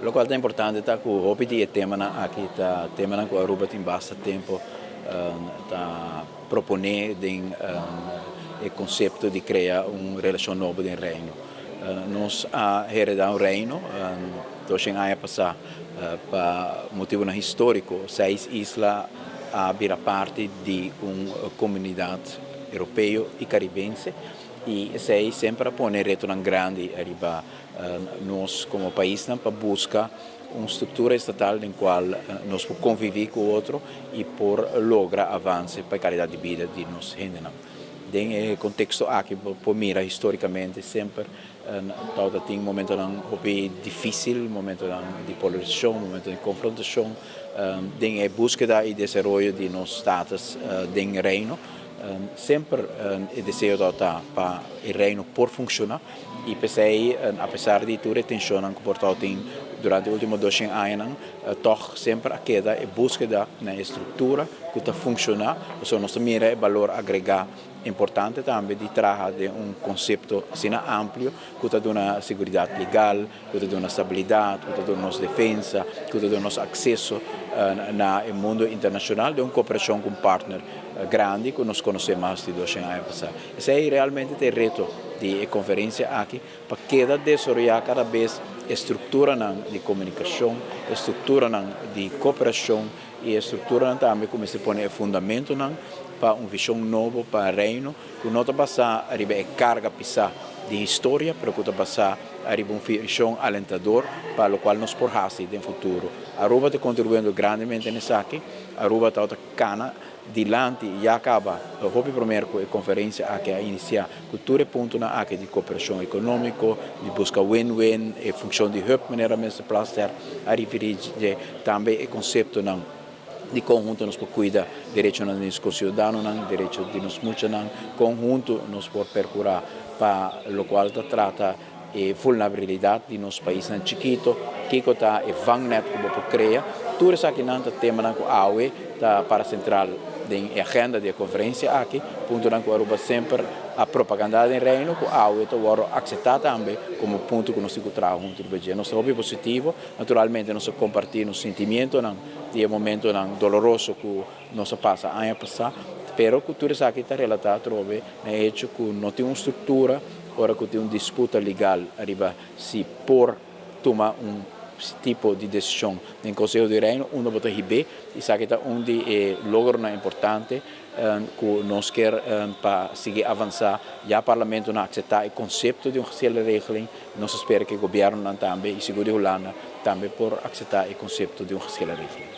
Lo qual è importante è che il tema aqui tá tema na Aruba tem bastante tempo da proponere il concetto di creare una relazione nuova del reino. Nós heredamos un reino, dois anos passados, per motivo storico, 6 islas abbiano parte di una comunità europea e caribense e sei sempre pone reto grande arriba nós come paese per buscare una struttura statale in quale noi possiamo convivere con l'altro e per lograre avanzi per qualità di vita di nos gente. Nel contesto che può mirare storicamente sempre in un momento difficile, un momento di polarizzazione, un momento di confrontazione, nella busca e sviluppo di nostro status del reino, sempre il desiderio per il reino può funzionare e per sé, a pesar di tutte le tensioni che portato durante gli ultimi 2 anni, toch sempre a chiedere e busca una struttura che funziona, la nostra mira è valore aggregato importante também di trarre un concetto ampio che dà una sicurezza legale, che dà una stabilità, che dà una difesa, che dà un accesso nel mondo internazionale di una cooperazione con partner grandi che noi conosciamo questi 2 anni passati. E sei realmente il reto di conferenze qui perché da desarrollare cada vez struttura di comunicazione, struttura di cooperazione e struttura também come si pone il fondamento per una visione nuova per il reino, che non basta arrivare a carga pesata di storia, ma che basta arrivare a una visione alentadora per la quale noi possiamo nel futuro. Aruba sta contribuendo grandemente in questo, Aruba sta cana dilante e acaba proprio prima conferenza che ha iniziato con tutti i punti di cooperazione economica, di busca win-win e funzione di hub, maniera messa plaster a riferire também il concetto di conjunto nos può cuidare diritto alla discussione ciudadano, diritto di nos mucho conjunto nos può percurare per lo quale tratta e vulnerabilità di nostro paese chiquito, che sta e vangnet che può creare, tutte queste tema che AUE para central agenda di conferenza qui, punto che Aruba sempre a propaganda del reino, che AUE vuole accettata anche come punto che noi stiamo trattando junto. Il nostro hobby positivo, naturalmente noi compartiamo il sentimento di momento doloroso che noi passa anni passato, però che tutte queste cose relatate trove nel fatto che non c'è una struttura, ora che c'è una disputa legale, arriva si può tomare un tipo di decisione nel Consiglio di Reino, uno può ribe e sa che un logro importante che non sker per seguire avanzare, il Parlamento non accetta il concetto di una stessa regola, non si spera che il governo tambe, e sicuro di Hollanda, tambe per accettare il concetto di una stessa regola.